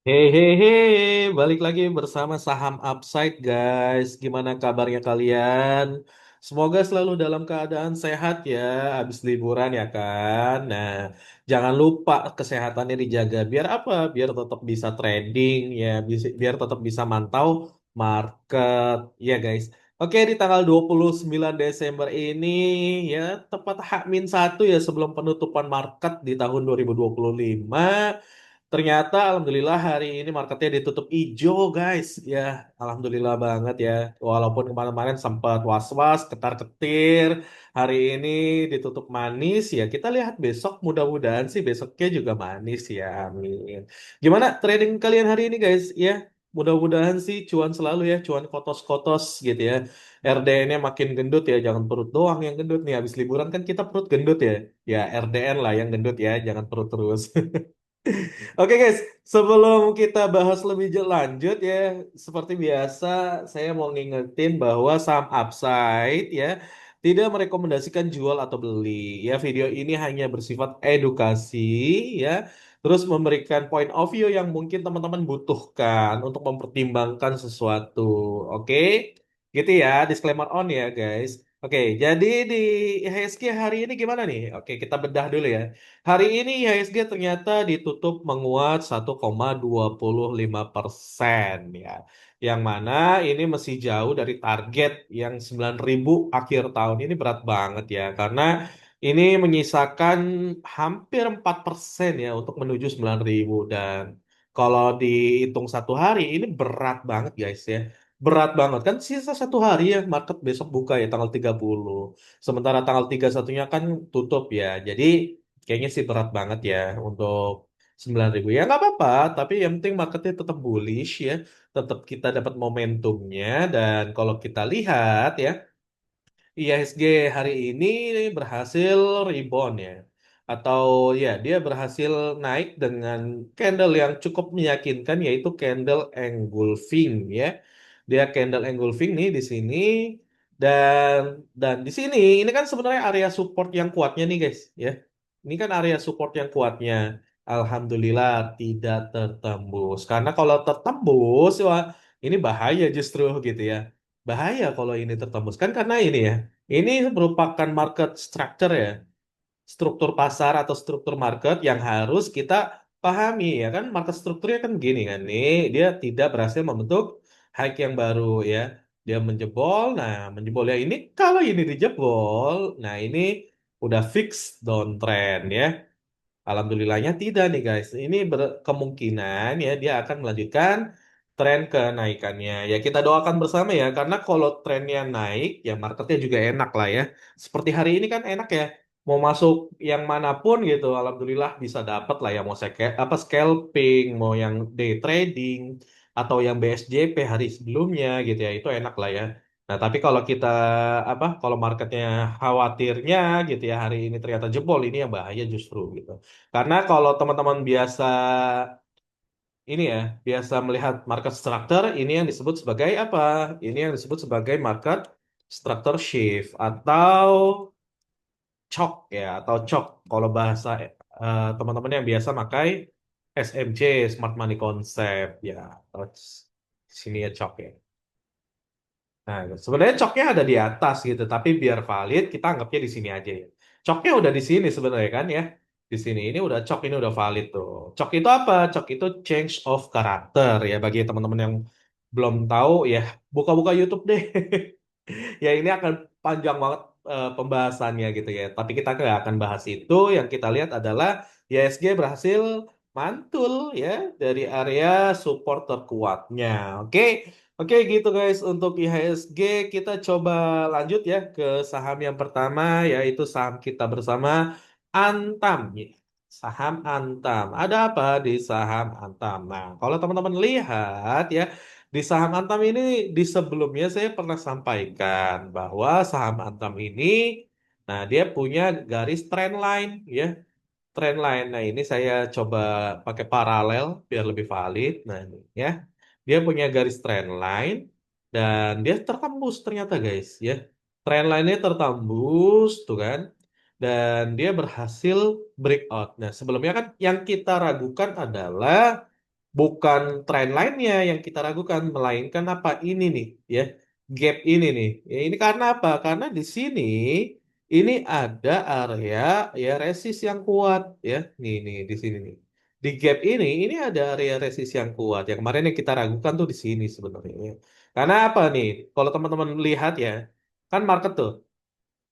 Hehehe, balik lagi bersama Saham Upside guys. Gimana kabarnya kalian? Semoga selalu dalam keadaan sehat ya, habis liburan ya kan. Nah, jangan lupa kesehatannya dijaga. Biar apa? Biar tetap bisa trading ya, biar tetap bisa mantau market ya guys. Oke, di tanggal 29 Desember ini ya, tepat H-1 ya sebelum penutupan market di tahun 2025. Ternyata alhamdulillah hari ini marketnya ditutup hijau guys. Ya, alhamdulillah banget ya. Walaupun kemarin-kemarin sempat was-was, ketar-ketir, hari ini ditutup manis ya. Kita lihat besok, mudah-mudahan sih besoknya juga manis ya. Amin. Gimana trading kalian hari ini guys? Ya, mudah-mudahan sih cuan selalu ya, cuan kotos-kotos gitu ya. RDN-nya makin gendut ya, jangan perut doang yang gendut nih. Habis liburan kan kita perut gendut ya. Ya, RDN lah yang gendut ya, jangan perut terus. Oke guys, sebelum kita bahas lebih lanjut ya, seperti biasa saya mau ngingetin bahwa saham upside ya tidak merekomendasikan jual atau beli. Ya, video ini hanya bersifat edukasi ya, terus memberikan point of view yang mungkin teman-teman butuhkan untuk mempertimbangkan sesuatu. Oke? Gitu ya, disclaimer on ya guys. Oke, jadi di IHSG hari ini gimana nih? Oke, kita bedah dulu ya. Hari ini IHSG ternyata ditutup menguat 1,25% ya. Yang mana ini masih jauh dari target yang 9.000 akhir tahun ini berat banget ya. Karena ini menyisakan hampir 4% ya untuk menuju 9.000 dan kalau dihitung satu hari ini berat banget guys ya. Berat banget kan sisa satu hari ya market besok buka ya tanggal 30. Sementara tanggal 31-nya kan tutup ya. Jadi kayaknya sih berat banget ya untuk 9.000. Ya nggak apa-apa, tapi yang penting marketnya tetap bullish ya. Tetap kita dapat momentumnya. Dan kalau kita lihat ya, IHSG hari ini berhasil rebound ya. Atau ya dia berhasil naik dengan candle yang cukup meyakinkan yaitu candle engulfing ya. Dia candle engulfing nih di sini dan di sini ini kan sebenarnya area support yang kuatnya nih guys ya. Ini kan area support yang kuatnya. Alhamdulillah tidak tertembus. Karena kalau tertembus wah ini bahaya justru gitu ya. Bahaya kalau ini tertembus kan karena ini ya. Ini merupakan market structure ya, struktur pasar atau struktur market yang harus kita pahami ya kan. Market strukturnya kan gini kan nih, dia tidak berhasil membentuk high yang baru ya. Dia menjebol, nah menjebol ya ini kalau ini dijebol, nah ini udah fix downtrend ya. Alhamdulillahnya tidak nih guys. Ini kemungkinan ya dia akan melanjutkan tren kenaikannya. Ya kita doakan bersama ya karena kalau trennya naik ya marketnya juga enak lah ya. Seperti hari ini kan enak ya. Mau masuk yang manapun gitu, alhamdulillah bisa dapat lah ya mau apa scalping, mau yang day trading atau yang BSJP hari sebelumnya gitu ya. Itu enak lah ya. Nah, tapi kalau kita kalau marketnya khawatirnya gitu ya hari ini ternyata jebol ini yang bahaya justru gitu. Karena kalau teman-teman biasa ini ya, biasa melihat market structure, ini yang disebut sebagai apa? Ini yang disebut sebagai market structure shift atau CHOK ya, atau CHOK kalau bahasa teman-teman yang biasa pakai SMC, Smart Money Concept ya, atau sini ya CHOK ya. Nah, sebenarnya coknya ada di atas gitu, tapi biar valid kita anggapnya di sini aja ya. Coknya udah di sini sebenarnya kan ya. Di sini ini udah cok ini udah valid tuh. Cok itu apa? Cok itu change of character ya bagi teman-teman yang belum tahu ya buka-buka YouTube deh. Ya ini akan panjang banget pembahasannya gitu ya. Tapi kita nggak akan bahas itu. Yang kita lihat adalah ISG berhasil mantul ya dari area support terkuatnya. Oke, oke gitu guys. Untuk IHSG kita coba lanjut ya ke saham yang pertama yaitu saham kita bersama Antam. Saham Antam. Ada apa di saham Antam? Nah, kalau teman-teman lihat ya di saham Antam ini di sebelumnya saya pernah sampaikan bahwa saham Antam ini nah dia punya garis trendline ya, trendline. Nah, ini saya coba pakai paralel biar lebih valid. Nah, ini ya. Dia punya garis trendline dan dia tertembus ternyata guys ya. Trendline-nya tertembus tuh kan. Dan dia berhasil breakout. Nah, sebelumnya kan yang kita ragukan adalah Bukan tren lainnya yang kita ragukan, melainkan apa ini nih, ya, gap ini nih. Ya, ini karena apa? Karena di sini ini ada area ya resist yang kuat, ya. Nih di sini nih. Di gap ini ada area resist yang kuat. Yang kemarin yang kita ragukan tuh di sini sebenarnya. Karena apa nih? Kalau teman-teman lihat ya, kan market tuh.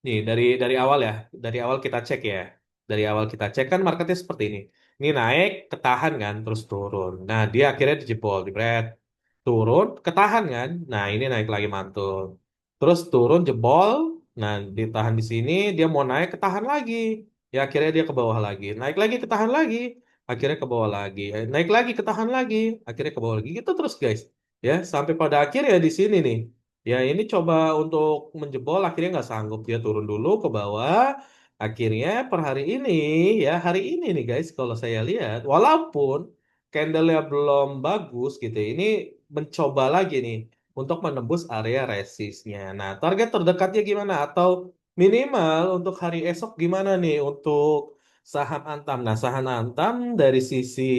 Nih dari awal ya, dari awal kita cek ya. Dari awal kita cek kan marketnya seperti ini. Ini naik, ketahan kan, terus turun. Nah, dia akhirnya dijebol, jebret. Turun, ketahan kan. Nah, ini naik lagi mantul. Terus turun, jebol. Nah, ditahan di sini, dia mau naik, ketahan lagi. Ya, akhirnya dia ke bawah lagi. Naik lagi, ketahan lagi. Akhirnya ke bawah lagi. Naik lagi, ketahan lagi. Akhirnya ke bawah lagi. Gitu terus, guys. Ya, sampai pada akhirnya di sini nih. Ya, ini coba untuk menjebol, akhirnya nggak sanggup. Dia turun dulu ke bawah. Akhirnya per hari ini, ya hari ini nih guys, kalau saya lihat, walaupun candle-nya belum bagus gitu, ya, ini mencoba lagi nih untuk menembus area resistnya. Nah, target terdekatnya gimana? Atau minimal untuk hari esok gimana nih untuk saham Antam? Nah, saham Antam dari sisi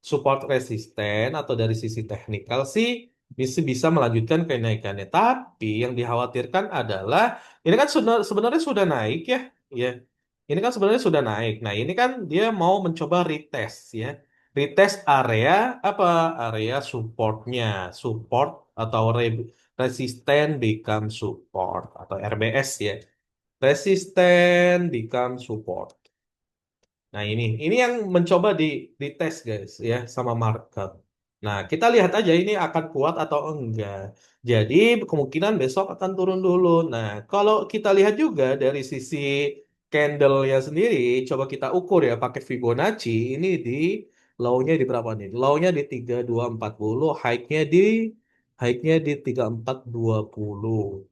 support resisten atau dari sisi teknikal sih bisa melanjutkan kenaikannya. Tapi yang dikhawatirkan adalah ini kan sebenarnya sudah naik ya, ya. Ini kan sebenarnya sudah naik. Nah, ini kan dia mau mencoba retest ya. Retest area apa? Area supportnya, support atau resisten become support atau RBS ya. Resisten become support. Nah, ini yang mencoba dites guys ya sama market. Nah, kita lihat aja ini akan kuat atau enggak. Jadi, kemungkinan besok akan turun dulu. Nah, kalau kita lihat juga dari sisi candle-nya sendiri, coba kita ukur ya pakai Fibonacci. Ini di low-nya di berapa nih? Low-nya di 3240, high-nya di 3420.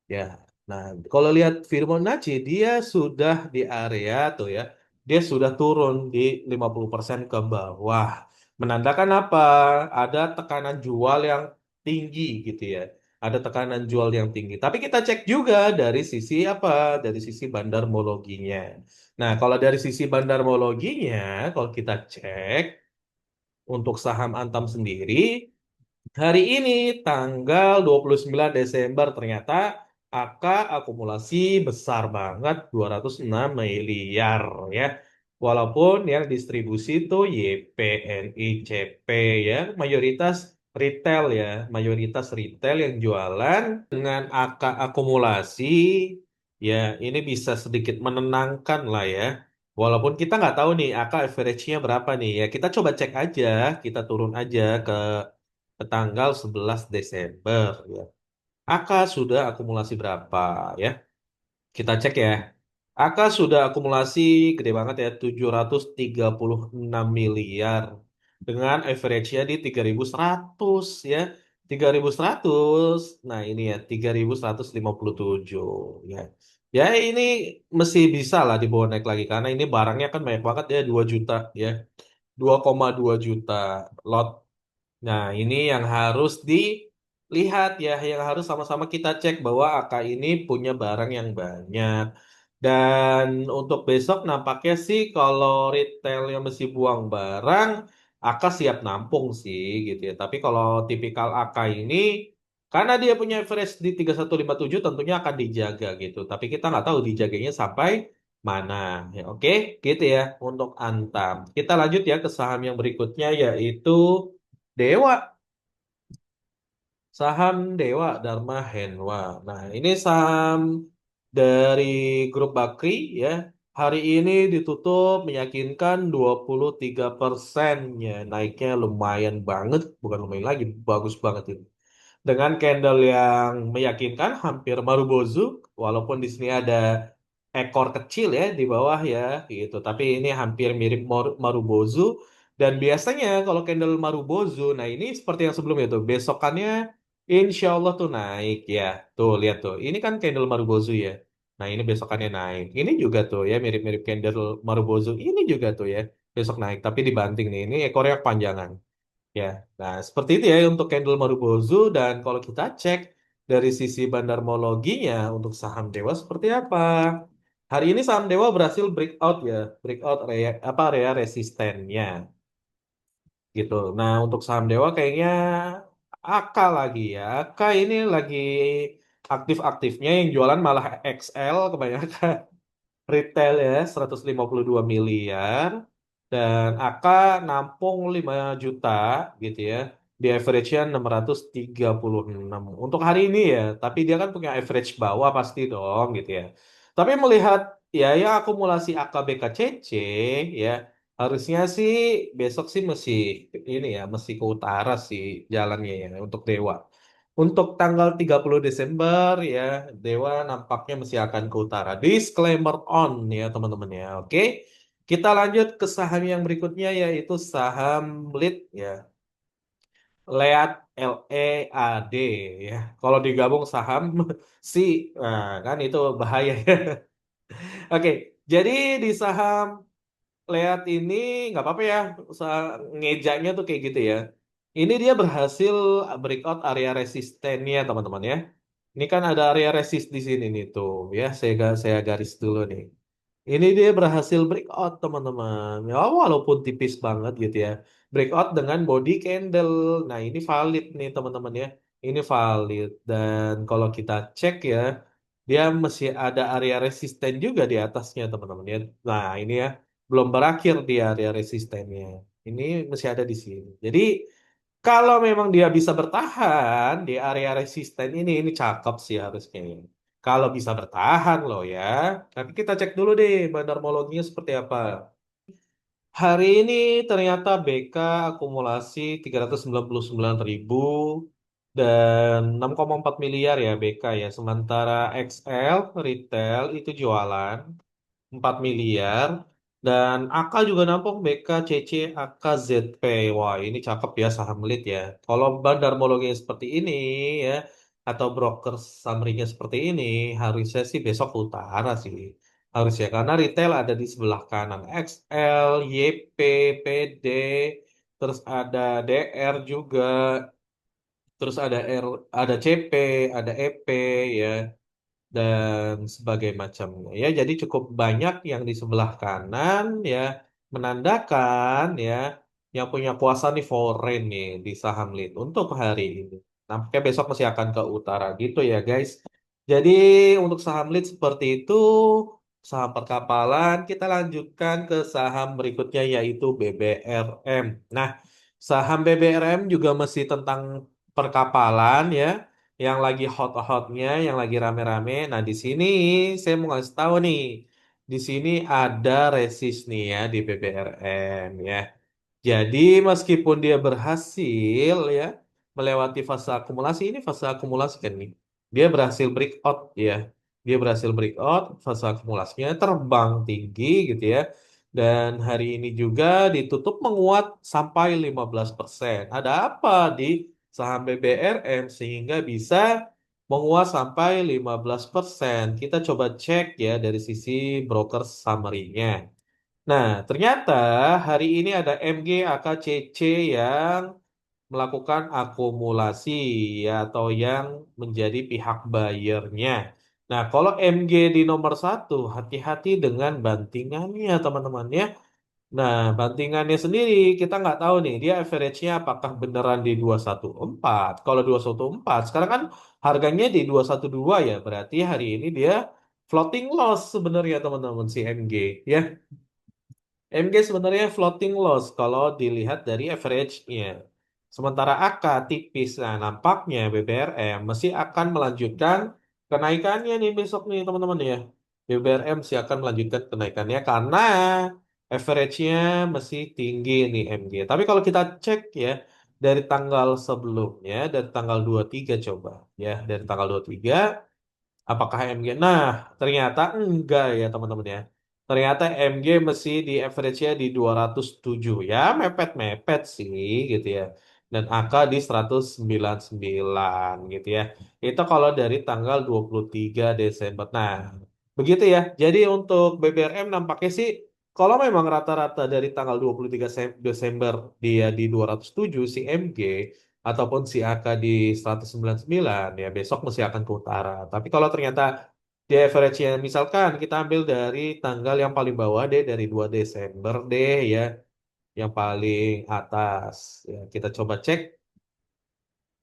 Ya, nah kalau lihat Fibonacci dia sudah di area tuh ya, dia sudah turun di 50% ke bawah. Menandakan apa? Ada tekanan jual yang tinggi gitu ya. Ada tekanan jual yang tinggi. Tapi kita cek juga dari sisi apa? Dari sisi bandarmologinya. Nah, kalau dari sisi bandarmologinya, kalau kita cek untuk saham Antam sendiri, hari ini tanggal 29 Desember ternyata angka akumulasi besar banget 206 miliar ya. Walaupun yang distribusi itu YPNICP ya, mayoritas retail ya, mayoritas retail yang jualan dengan angka akumulasi ya ini bisa sedikit menenangkan lah ya. Walaupun kita nggak tahu nih angka average-nya berapa nih ya, kita coba cek aja, kita turun aja ke tanggal 11 Desember ya. AK sudah akumulasi berapa ya? Kita cek ya. AK sudah akumulasi gede banget ya 736 miliar dengan average-nya di 3.100 ya. 3.100. Nah, ini ya 3.157 ya. Ya ini masih bisa lah dibawa naik lagi karena ini barangnya kan banyak banget ya 2 juta ya. 2,2 juta lot. Nah, ini yang harus dilihat ya, yang harus sama-sama kita cek bahwa AK ini punya barang yang banyak. Dan untuk besok nampaknya sih kalau retail yang mesti buang barang, AK siap nampung sih gitu ya. Tapi kalau tipikal AK ini, karena dia punya average di 3157 tentunya akan dijaga gitu. Tapi kita nggak tahu dijaganya sampai mana. Ya, oke, gitu ya untuk Antam. Kita lanjut ya ke saham yang berikutnya yaitu Dewa. Saham Dewa Dharma Henwa. Nah, ini saham dari grup Bakri ya. Hari ini ditutup meyakinkan 23% ya. Naiknya lumayan banget, bukan lumayan lagi, bagus banget itu dengan candle yang meyakinkan hampir Marubozu walaupun di sini ada ekor kecil ya di bawah ya gitu tapi ini hampir mirip Marubozu dan biasanya kalau candle Marubozu nah ini seperti yang sebelumnya tuh besokannya insya Allah tuh naik ya tuh lihat tuh ini kan candle Marubozu ya nah ini besokannya naik ini juga tuh ya mirip-mirip candle Marubozu ini juga tuh ya besok naik tapi dibanting nih ini ekornya kepanjangan. Ya, nah seperti itu ya untuk candle Marubozu dan kalau kita cek dari sisi bandarmologinya untuk saham Dewa seperti apa? Hari ini saham Dewa berhasil breakout ya, breakout area apa area resistennya. gitu. Nah, untuk saham Dewa kayaknya AK lagi ya. AK ini lagi aktif-aktifnya yang jualan malah XL kebanyakan. Retail ya 152 miliar dan AK nampung 5 juta gitu ya. Di average-nya 636 untuk hari ini ya. Tapi dia kan punya average bawah pasti dong gitu ya. Tapi melihat ya akumulasi AKBKCC ya harusnya sih besok sih mesti ini ya mesti ke utara sih jalannya ya untuk Dewa. Untuk tanggal 30 Desember ya, Dewa nampaknya masih akan ke utara. Disclaimer on ya teman-teman ya. Oke. Kita lanjut ke saham yang berikutnya yaitu saham lead ya. Lead LEAD ya. Kalau digabung saham si nah, kan itu bahaya ya. Oke, jadi di saham Lead ini nggak apa-apa ya, ngejanya tuh kayak gitu ya. Ini dia berhasil breakout area resistennya teman-teman ya. Ini kan ada area resist di sini nih tuh ya. Saya garis dulu nih. Ini dia berhasil breakout teman-teman. Ya walaupun tipis banget gitu ya. Breakout dengan body candle. Nah ini valid nih teman-teman ya. Ini valid dan kalau kita cek ya, dia masih ada area resisten juga di atasnya teman-teman ya. Nah ini ya belum berakhir di area resistennya. Ini masih ada di sini. Jadi kalau memang dia bisa bertahan di area resisten ini cakep sih harusnya. Kalau bisa bertahan loh ya. Tapi kita cek dulu deh bandarmologinya seperti apa. Hari ini ternyata BK akumulasi 399.000 dan 6,4 miliar ya BK ya. Sementara XL retail itu jualan 4 miliar dan AK juga nampung BKCC AKZP. Wah, ini cakep ya saham lead ya. Kalau bandarmologi seperti ini ya atau broker summary-nya seperti ini harusnya sih besok ke utara sih. Harusnya karena retail ada di sebelah kanan. XL, YP, PD, terus ada DR juga, terus ada ada CP, ada EP ya dan sebagai macamnya ya. Jadi cukup banyak yang di sebelah kanan ya menandakan ya yang punya kuasa nih foreign nih di saham lead untuk hari ini. Nampaknya besok masih akan ke utara gitu ya guys. Jadi untuk saham lead seperti itu, saham perkapalan, kita lanjutkan ke saham berikutnya yaitu BBRM. Nah, saham BBRM juga masih tentang perkapalan ya yang lagi hot-hotnya, yang lagi rame-rame. Nah, di sini saya mau kasih tahu nih. Di sini ada resist nih ya di BBRM ya. Jadi meskipun dia berhasil ya melewati fase akumulasi, ini fase akumulasi kan nih. Dia berhasil breakout ya. Dia berhasil breakout, fase akumulasinya terbang tinggi gitu ya. Dan hari ini juga ditutup menguat sampai 15%. Ada apa di saham BBRM sehingga bisa menguat sampai 15%? Kita coba cek ya dari sisi broker summary-nya. Nah, ternyata hari ini ada MG AKCC yang melakukan akumulasi ya atau yang menjadi pihak bayarnya. Nah, kalau MG di nomor satu, hati-hati dengan bantingannya teman-teman ya. Nah, bantingannya sendiri kita nggak tahu nih dia average-nya apakah beneran di 214. Kalau 214, sekarang kan harganya di 212 ya, berarti hari ini dia floating loss sebenarnya teman-teman si MG ya. MG sebenarnya floating loss kalau dilihat dari average-nya. Sementara AK tipis. Nah, nampaknya BBRM masih akan melanjutkan kenaikannya nih besok nih teman-teman ya. BBRM masih akan melanjutkan kenaikannya karena average-nya masih tinggi nih MG. Tapi kalau kita cek ya dari tanggal sebelumnya, dari tanggal 23 coba ya. Dari tanggal 23 apakah MG? Nah, ternyata enggak ya teman-teman ya. Ternyata MG masih di average-nya di 207 ya, mepet-mepet sih gitu ya. Dan AK di 199 gitu ya. Itu kalau dari tanggal 23 Desember. Nah, begitu ya. Jadi untuk BBRM nampaknya sih kalau memang rata-rata dari tanggal 23 Desember dia di 207 si MG ataupun si AK di 199 ya besok mesti akan ke utara. Tapi kalau ternyata di average-nya misalkan kita ambil dari tanggal yang paling bawah deh dari 2 Desember deh ya. yang paling atas. Ya, kita coba cek.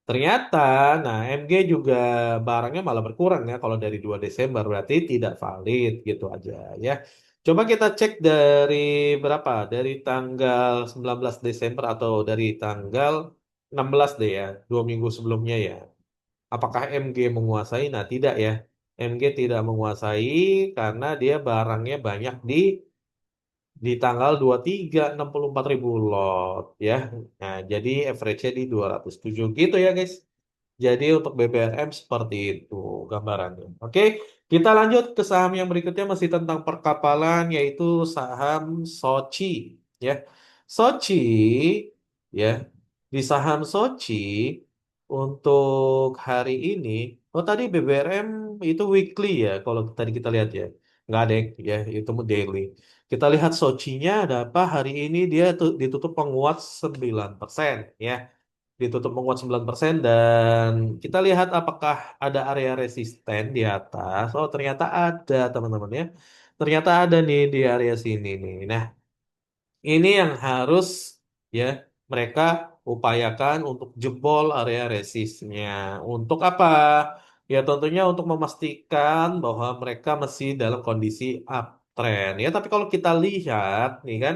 Ternyata, nah MG juga barangnya malah berkurang ya kalau dari 2 Desember berarti tidak valid gitu aja ya. Coba kita cek dari berapa? Dari tanggal 19 Desember atau dari tanggal 16 deh ya, 2 minggu sebelumnya ya. Apakah MG menguasai? Nah, tidak ya. MG tidak menguasai karena dia barangnya banyak di tanggal 23, 64 ribu lot ya. Nah, jadi average-nya di 207 gitu ya guys. Jadi untuk BBRM seperti itu gambarannya. Oke, kita lanjut ke saham yang berikutnya masih tentang perkapalan yaitu saham Sochi ya. Sochi ya. Di saham Sochi untuk hari ini, oh tadi BBRM itu weekly ya kalau tadi kita lihat ya. Nggak ada ya, itu daily. Kita lihat Sochinya ada apa hari ini dia ditutup penguat 9% ya, ditutup menguat 9% dan kita lihat apakah ada area resisten di atas. Oh, ternyata ada teman-teman ya. Ternyata ada nih di area sini nih. Nah, ini yang harus ya mereka upayakan untuk jebol area resistnya. Untuk apa? Ya tentunya untuk memastikan bahwa mereka masih dalam kondisi uptrend ya. Tapi kalau kita lihat nih kan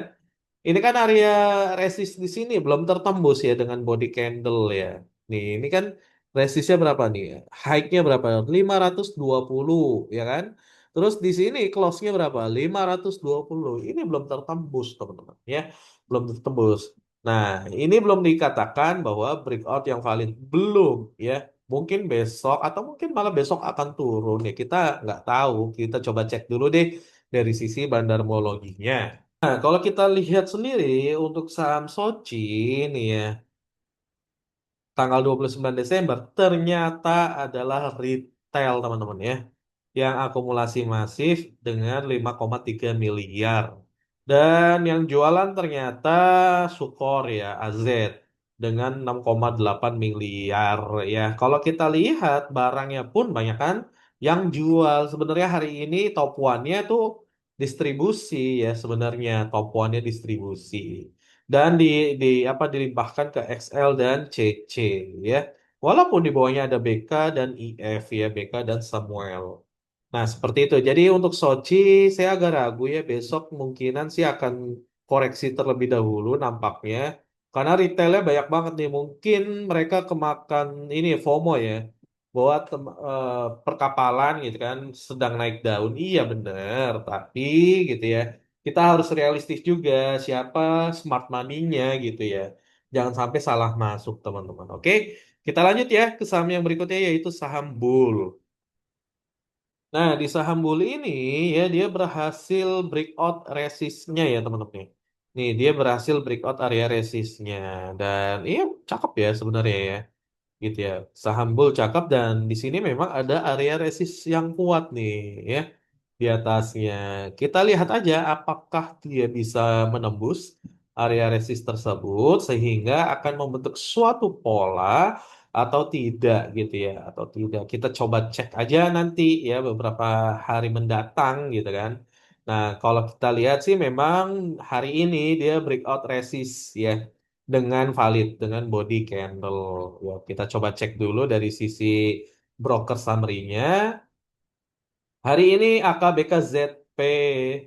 ini kan area resist di sini belum tertembus ya dengan body candle ya. Nih, ini kan resistnya berapa nih? High-nya berapa? 520 ya kan? Terus di sini close-nya berapa? 520. Ini belum tertembus, teman-teman ya. Belum tertembus. Nah, ini belum dikatakan bahwa breakout yang valid belum ya. Mungkin besok atau mungkin malah besok akan turun ya. Kita nggak tahu. Kita coba cek dulu deh dari sisi bandarmologinya. Nah, kalau kita lihat sendiri untuk saham Soci ini ya, tanggal 29 Desember ternyata adalah retail teman-teman ya, yang akumulasi masif dengan 5,3 miliar. Dan yang jualan ternyata Sukor ya, AZ dengan 6,8 miliar ya. Kalau kita lihat barangnya pun banyak kan yang jual. Sebenarnya hari ini top one-nya tuh distribusi ya, sebenarnya top one-nya distribusi. Dan apa dilimpahkan ke XL dan CC ya. Walaupun di bawahnya ada BK dan IF ya, BK dan Samuel. Nah, seperti itu. Jadi untuk Sochi saya agak ragu ya besok kemungkinan sih akan koreksi terlebih dahulu nampaknya. Karena retailnya banyak banget nih. Mungkin mereka kemakan ini FOMO ya. Bahwa perkapalan gitu kan sedang naik daun. Iya bener. Tapi gitu ya. Kita harus realistis juga siapa smart money-nya gitu ya. Jangan sampai salah masuk teman-teman. Oke. Kita lanjut ya ke saham yang berikutnya yaitu saham Bull. Nah, di saham bully ini ya dia berhasil breakout resistnya ya teman-teman. Nih, dia berhasil breakout area resistnya dan iya cakep ya sebenarnya ya. Gitu ya. Saham bull cakep dan di sini memang ada area resist yang kuat nih ya di atasnya. Kita lihat aja apakah dia bisa menembus area resist tersebut sehingga akan membentuk suatu pola atau tidak gitu ya atau tidak. Kita coba cek aja nanti ya beberapa hari mendatang gitu kan. Nah, kalau kita lihat sih memang hari ini dia breakout resist ya dengan valid dengan body candle. Ya, kita coba cek dulu dari sisi broker summary-nya. Hari ini AKBKZP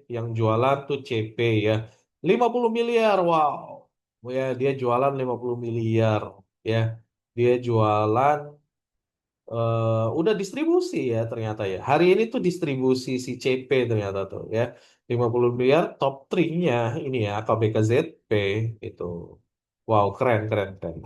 yang jualan tuh CP ya. 50 miliar. Wow. Ya, dia jualan 50 miliar ya. Dia jualan udah distribusi ya ternyata ya. Hari ini tuh distribusi si CP ternyata tuh ya. 50 miliar top 3-nya ini ya AKBKZP itu. Wow, keren keren keren.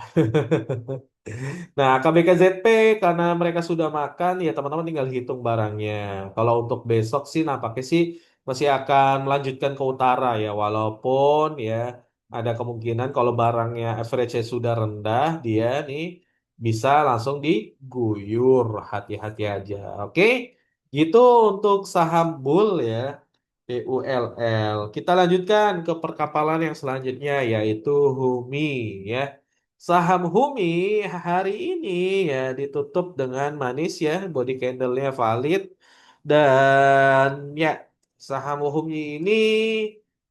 Nah, KBKZP karena mereka sudah makan ya teman-teman tinggal hitung barangnya. Kalau untuk besok sih nampaknya sih masih akan melanjutkan ke utara ya walaupun ya ada kemungkinan kalau barangnya average sudah rendah dia nih bisa langsung diguyur. Hati-hati aja. Oke? Gitu untuk saham bull ya. BULL. Kita lanjutkan ke perkapalan yang selanjutnya yaitu Humi ya. Saham Humi hari ini ya ditutup dengan manis ya, body candle-nya valid dan ya saham Humi ini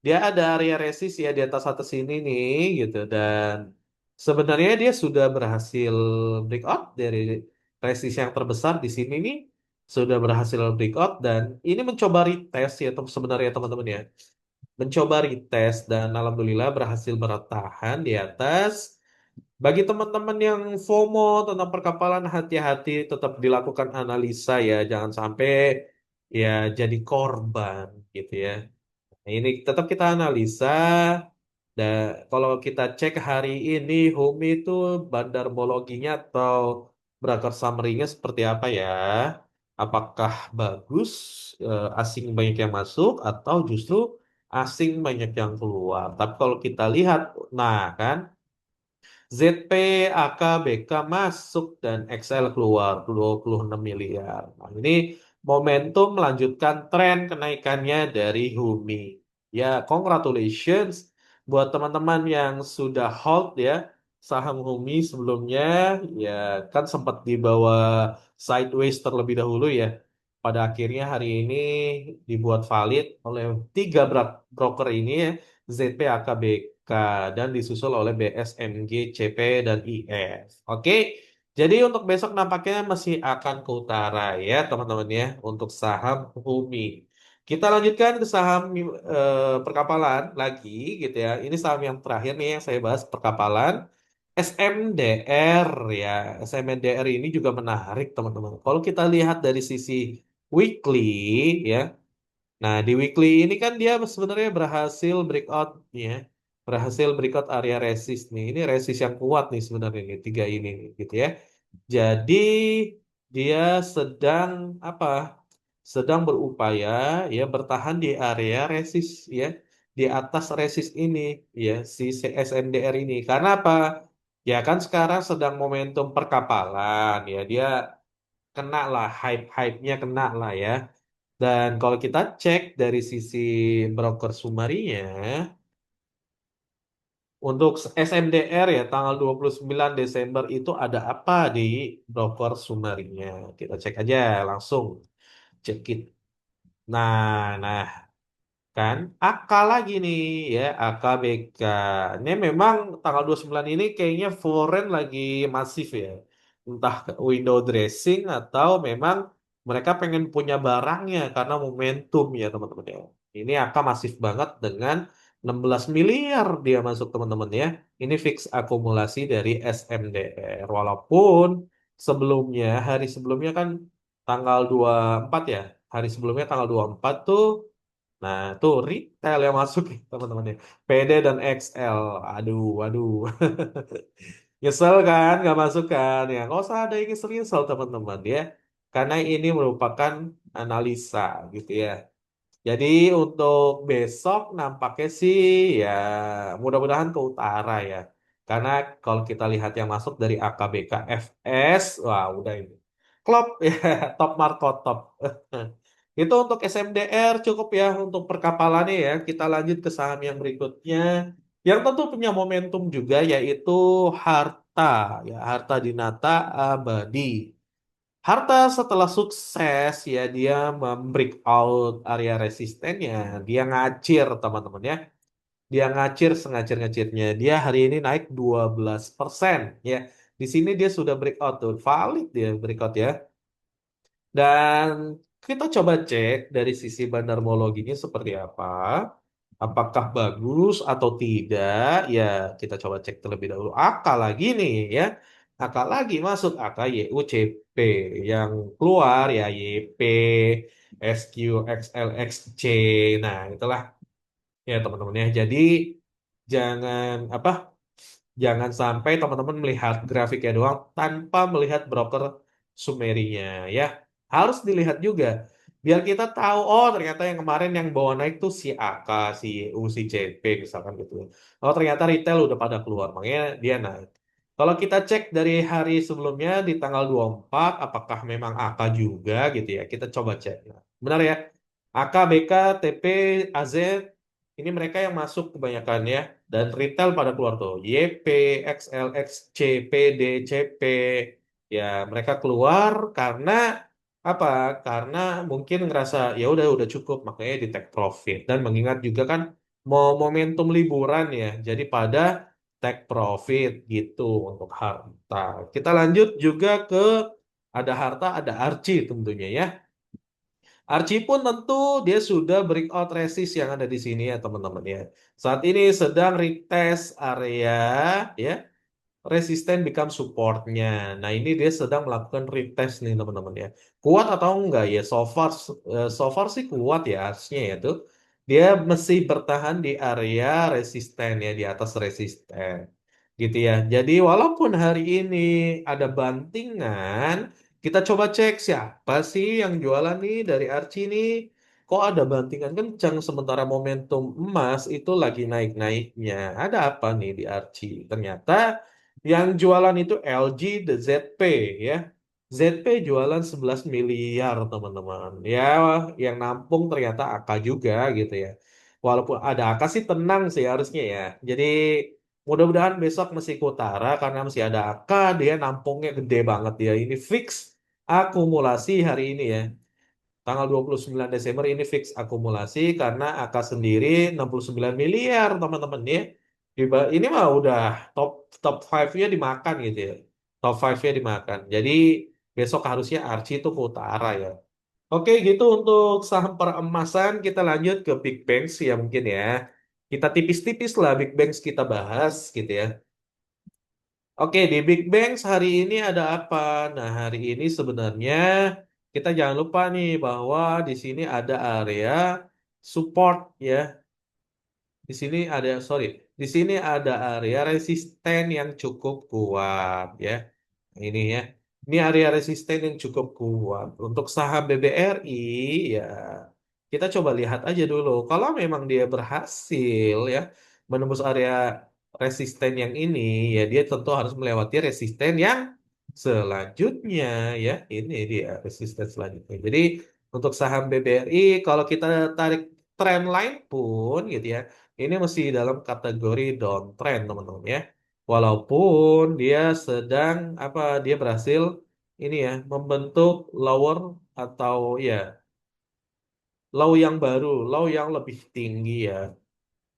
Dia ada area resist ya di atas sini nih gitu, dan sebenarnya dia sudah berhasil breakout dari resist yang terbesar di sini nih, sudah berhasil breakout dan ini mencoba retest ya sebenarnya teman-teman ya, mencoba retest dan alhamdulillah berhasil bertahan di atas. Bagi teman-teman yang FOMO tentang perkapalan, hati-hati, tetap dilakukan analisa ya, jangan sampai ya jadi korban gitu ya. Nah, ini tetap kita analisa. Dan kalau kita cek hari ini, Humi itu bandarmologinya atau broker summary-nya seperti apa ya? Apakah bagus, asing banyak yang masuk, atau justru asing banyak yang keluar? Tapi kalau kita lihat, nah kan, ZP, AK, BK masuk dan XL keluar 26 miliar. Nah, ini momentum melanjutkan tren kenaikannya dari Humi. Ya, congratulations buat teman-teman yang sudah hold ya saham Humi sebelumnya, ya kan sempat di bawah sideways terlebih dahulu ya. Pada akhirnya hari ini dibuat valid oleh tiga broker ini ya, ZP, AKBK, dan disusul oleh BSMG, CP, dan IF. Oke, jadi untuk besok nampaknya masih akan ke utara ya teman-teman ya untuk saham Humi. Kita lanjutkan ke saham perkapalan lagi gitu ya. Ini saham yang terakhir nih yang saya bahas perkapalan. SMDR ya. SMDR ini juga menarik teman-teman. Kalau kita lihat dari sisi weekly ya. Nah, di weekly ini kan dia sebenarnya berhasil breakout ya. Berhasil breakout area resist nih. Ini resist yang kuat nih sebenarnya nih, tiga ini nih, gitu ya. Jadi dia sedang apa? Sedang berupaya ya bertahan di area resist ya. Di atas resist ini ya si SMDR ini. Karena apa? Ya kan sekarang sedang momentum perkapalan ya. Dia kena lah hype-hypenya kena lah ya. Dan kalau kita cek dari sisi broker sumarinya, untuk SMDR ya tanggal 29 Desember itu ada apa di broker sumarinya? Kita cek aja langsung, cek it. Nah, kan AK lagi nih ya AKBK ini memang tanggal 29 ini kayaknya foreign lagi masif ya, entah window dressing atau memang mereka pengen punya barangnya karena momentum ya teman-teman ya. Ini AK masif banget dengan 16 miliar dia masuk teman-teman ya. Ini fix akumulasi dari SMDR walaupun sebelumnya hari sebelumnya kan tanggal 24 ya, hari sebelumnya tanggal 24 tuh. Nah, tuh retail yang masuk ya, teman-teman ya. PD dan XL. Aduh, aduh. Nyesel kan, nggak masuk kan. Ya, nggak usah ada yang nyesel teman-teman ya. Karena ini merupakan analisa gitu ya. Jadi untuk besok nampaknya sih ya mudah-mudahan ke utara ya. Karena kalau kita lihat yang masuk dari AKBK FS, wah udah ini. Klop ya, top Marco top. Itu untuk SMDR cukup ya untuk perkapalannya ya. Kita lanjut ke saham yang berikutnya. Yang tentu punya momentum juga yaitu Harta ya, Harta Dinata Abadi. Harta setelah sukses ya dia membreak out area resistennya, dia ngacir teman-teman ya. Dia ngacir sengacir-ngacirnya. Dia hari ini naik 12% ya. Di sini dia sudah breakout tuh, valid dia breakout ya. Dan kita coba cek dari sisi bandarmologinya seperti apa. Apakah bagus atau tidak? Ya, kita coba cek terlebih dahulu. AK lagi nih ya. AK lagi masuk AK YUCP yang keluar ya YP, SQ, XL, XC. Nah, itulah ya teman-teman ya. Jadi jangan apa? Jangan sampai teman-teman melihat grafiknya doang tanpa melihat broker sumerinya ya. Harus dilihat juga. Biar kita tahu, oh ternyata yang kemarin yang bawa naik tuh si AK, si U, si CP misalkan gitu. Oh ternyata retail udah pada keluar, makanya dia naik. Kalau kita cek dari hari sebelumnya di tanggal 24, apakah memang AK juga gitu ya. Kita coba cek. Nah, benar ya. AK, BK, TP, AZ, ini mereka yang masuk kebanyakan ya. Dan retail pada keluar tuh. YP, XL, XC, PD, CP. Ya, mereka keluar karena apa? Karena mungkin ngerasa ya udah cukup, makanya di take profit. Dan mengingat juga kan mau momentum liburan ya. Jadi pada take profit gitu untuk harta. Kita lanjut juga ke ada harta, ada Archie tentunya ya. Archie pun tentu dia sudah breakout resist yang ada di sini ya teman-teman ya. Saat ini sedang retest area ya resisten become supportnya. Nah, ini dia sedang melakukan retest nih teman-teman ya. Kuat atau enggak ya? So far sih kuat ya harusnya ya tuh. Dia masih bertahan di area resisten ya di atas resisten. Gitu ya. Jadi walaupun hari ini ada bantingan, kita coba cek siapa sih yang jualan nih dari Archie nih. Kok ada bantingan kencang sementara momentum emas itu lagi naik-naiknya. Ada apa nih di Archie? Ternyata yang jualan itu LG the ZP ya. ZP jualan 11 miliar teman-teman. Ya, yang nampung ternyata AK juga gitu ya. Walaupun ada AK sih tenang sih harusnya ya. Jadi mudah-mudahan besok masih ke utara karena masih ada AK dia nampungnya gede banget ya. Ini fix akumulasi hari ini ya. Tanggal 29 Desember ini fix akumulasi karena AK sendiri 69 miliar teman-teman ya. Ini mah udah top top 5-nya dimakan gitu ya. Top 5-nya dimakan. Jadi besok harusnya Archie itu ke utara ya. Oke gitu untuk saham peremasan kita lanjut ke Big Banks ya mungkin ya. Kita tipis-tipis lah Big Banks kita bahas gitu ya. Oke, di Big Bang hari ini ada apa? Nah, hari ini sebenarnya kita jangan lupa nih bahwa di sini ada area support ya. Di sini ada, sorry, di sini ada area resisten yang cukup kuat ya. Ini ya. Ini area resisten yang cukup kuat. Untuk saham BBRI ya kita coba lihat aja dulu. Kalau memang dia berhasil ya menembus area resisten yang ini ya dia tentu harus melewati resisten yang selanjutnya ya. Ini dia resisten selanjutnya. Jadi untuk saham BBRI kalau kita tarik trend line pun gitu ya. Ini masih dalam kategori downtrend teman-teman ya. Walaupun dia sedang apa dia berhasil ini ya membentuk lower atau ya low yang baru, low yang lebih tinggi ya.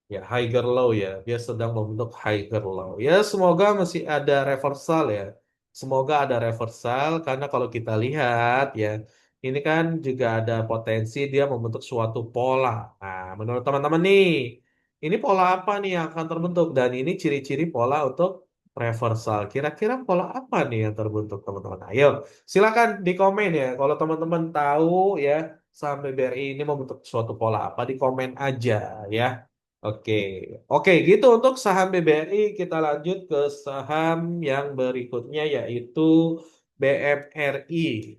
Ya, higher low ya. Dia sedang membentuk higher low. Ya, semoga masih ada reversal ya. Semoga ada reversal karena kalau kita lihat ya, ini kan juga ada potensi dia membentuk suatu pola. Nah, menurut teman-teman nih, ini pola apa nih yang akan terbentuk dan ini ciri-ciri pola untuk reversal. Kira-kira pola apa nih yang terbentuk teman-teman? Ayo, silakan di komen ya. Kalau teman-teman tahu ya, saham BBRI ini membentuk suatu pola apa di komen aja ya. Oke, oke gitu untuk saham BBRI kita lanjut ke saham yang berikutnya yaitu BMRI.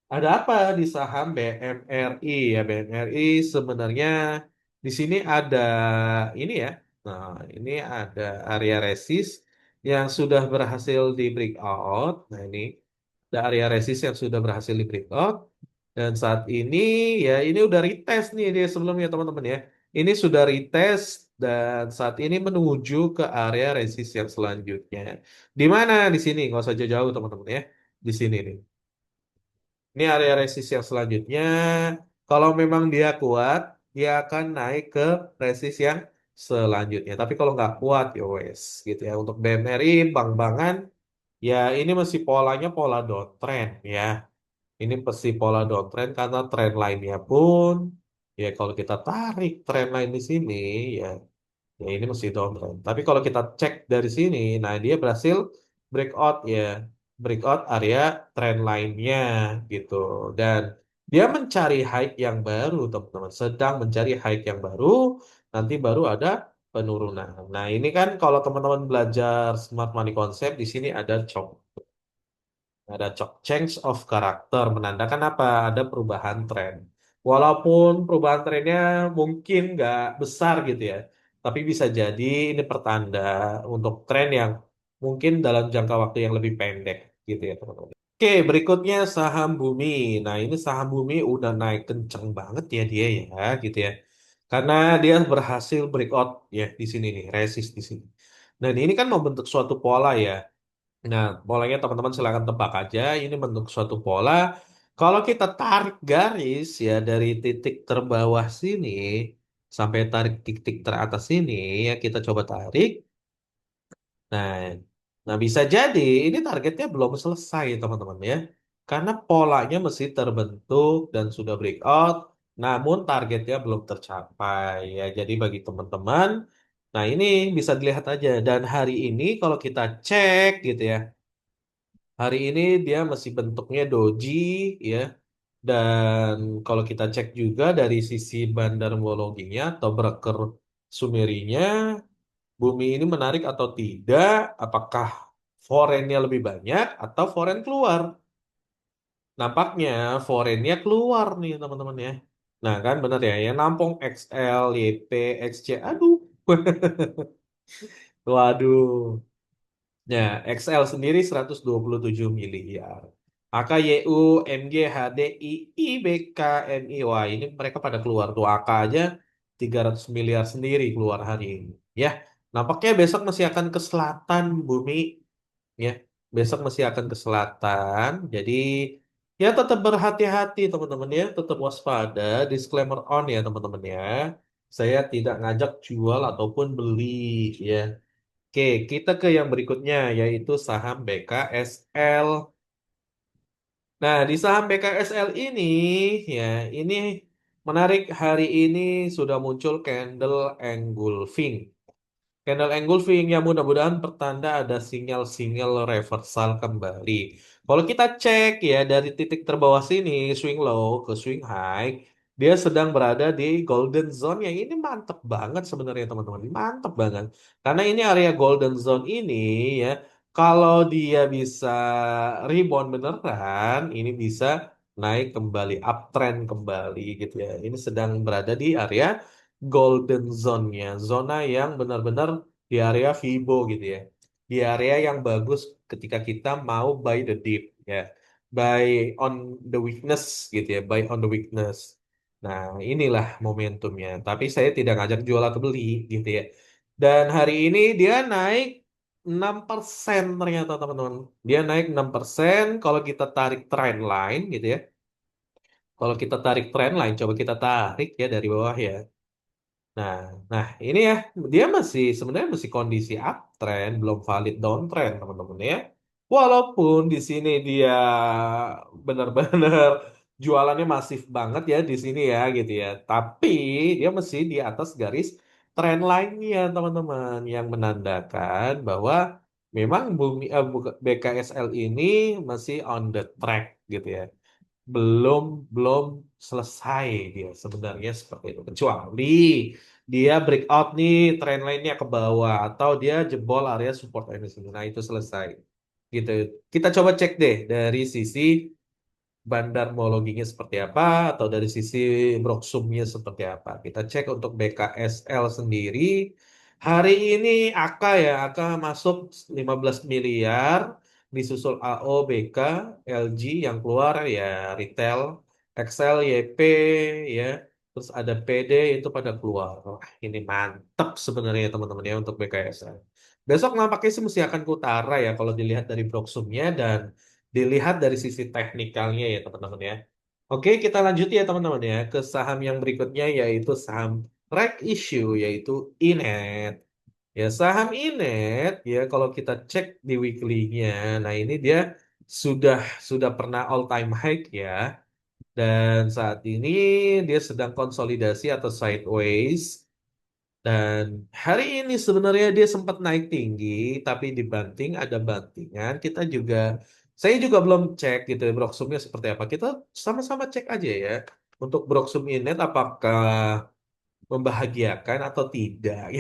Ada apa di saham BMRI ya? BMRI sebenarnya di sini ada ini ya. Nah, ini ada area resist yang sudah berhasil di breakout. Nah, ini ada area resist yang sudah berhasil di breakout. Dan saat ini ya ini udah retest nih dia sebelumnya teman-teman ya. Ini sudah retest dan saat ini menuju ke area resist yang selanjutnya. Di mana di sini? Nggak usah jauh-jauh teman-teman ya. Di sini nih. Ini area resist yang selanjutnya. Kalau memang dia kuat, dia akan naik ke resist yang selanjutnya. Tapi kalau nggak kuat, ya wes gitu ya. Untuk BMRI, Bank-Bankan, ya ini masih polanya pola downtrend ya. Ini pasti pola downtrend karena trend lainnya pun, ya kalau kita tarik trend line di sini, ya ya ini mesti downtrend. Tapi kalau kita cek dari sini, nah dia berhasil breakout ya, breakout area trend line-nya gitu. Dan dia mencari high yang baru, teman-teman. Sedang mencari high yang baru, nanti baru ada penurunan. Nah ini kan kalau teman-teman belajar smart money concept, di sini ada chop. Ada change of character, menandakan apa? Ada perubahan tren. Walaupun perubahan trennya mungkin nggak besar gitu ya, tapi bisa jadi ini pertanda untuk tren yang mungkin dalam jangka waktu yang lebih pendek gitu ya teman-teman. Oke, berikutnya saham Bumi. Nah, ini saham Bumi udah naik kenceng banget ya dia ya gitu ya. Karena dia berhasil breakout ya di sini nih, resist di sini. Dan ini kan membentuk suatu pola ya. Nah, polanya teman-teman silakan tebak aja. Ini bentuk suatu pola. Kalau kita tarik garis ya dari titik terbawah sini, sampai tarik titik teratas ini ya kita coba tarik. Nah, nah bisa jadi ini targetnya belum selesai teman-teman ya. Karena polanya masih terbentuk dan sudah breakout, namun targetnya belum tercapai ya. Jadi bagi teman-teman, nah ini bisa dilihat aja. Dan hari ini kalau kita cek gitu ya, hari ini dia masih bentuknya doji ya. Dan kalau kita cek juga dari sisi bandarmologinya atau broker sumerinya, bumi ini menarik atau tidak, apakah foreignnya lebih banyak atau foreign keluar. Nampaknya foreignnya keluar nih teman-teman ya. Nah kan benar ya, yang nampung XL, YP, XC, aduh. Waduh. Nah, XL sendiri 127 miliar. AKYU, MG, HDI, IBK, MI. Wah, ini mereka pada keluar tuh AK aja 300 miliar sendiri keluar hari ini. Ya, nampaknya besok masih akan ke selatan bumi. Ya, besok masih akan ke selatan. Jadi, ya tetap berhati-hati teman-teman ya. Tetap waspada. Disclaimer on ya teman-teman ya. Saya tidak ngajak jual ataupun beli ya. Oke, kita ke yang berikutnya yaitu saham BKSL. Nah, di saham BKSL ini ya, ini menarik hari ini sudah muncul candle engulfing. Candle engulfing yang mudah-mudahan pertanda ada sinyal-sinyal reversal kembali. Kalau kita cek ya dari titik terbawah sini, swing low ke swing high, dia sedang berada di golden zone yang ini mantep banget sebenarnya teman-teman. Mantep banget. Karena ini area golden zone ini ya, kalau dia bisa rebound beneran, ini bisa naik kembali, uptrend kembali gitu ya. Ini sedang berada di area golden zone-nya, zona yang benar-benar di area Fibo gitu ya. Di area yang bagus ketika kita mau buy the dip ya. Buy on the weakness gitu ya, buy on the weakness. Nah, inilah momentumnya. Tapi saya tidak ngajak jual atau beli gitu ya. Dan hari ini dia naik 6% ternyata teman-teman. Dia naik 6% kalau kita tarik trend line gitu ya. Kalau kita tarik trend line, coba kita tarik ya dari bawah ya. Nah, nah ini ya dia masih sebenarnya masih kondisi uptrend, belum valid downtrend teman-teman ya. Walaupun di sini dia benar-benar jualannya masif banget ya di sini ya gitu ya. Tapi dia masih di atas garis trend line-nya teman-teman yang menandakan bahwa memang BKSL ini masih on the track gitu ya, belum belum selesai dia sebenarnya seperti itu, kecuali dia breakout nih trend line-nya ke bawah atau dia jebol area support ini nah itu selesai gitu. Kita coba cek deh dari sisi bandarmologinya seperti apa atau dari sisi broksumnya seperti apa. Kita cek untuk BKSL sendiri. Hari ini AK ya, AK masuk 15 miliar, disusul AO, BK, LG yang keluar ya retail, XL, YP ya, terus ada PD itu pada keluar. Wah, ini mantap sebenarnya teman-teman ya untuk BKSL. Besok nampaknya sih mesti akan ke utara ya kalau dilihat dari broksumnya dan dilihat dari sisi teknikalnya ya teman-teman ya. Oke, kita lanjut ya teman-teman ya ke saham yang berikutnya yaitu saham reg issue yaitu Inet. Ya, saham Inet ya kalau kita cek di weekly-nya, nah ini dia sudah sudah pernah all time high ya. Dan saat ini dia sedang konsolidasi atau sideways. Dan hari ini sebenarnya dia sempat naik tinggi, tapi dibanting ada bantingan. Kita juga, saya juga belum cek gitu ya Broksumnya seperti apa. Kita sama-sama cek aja ya untuk Broksum Inet apakah membahagiakan atau tidak.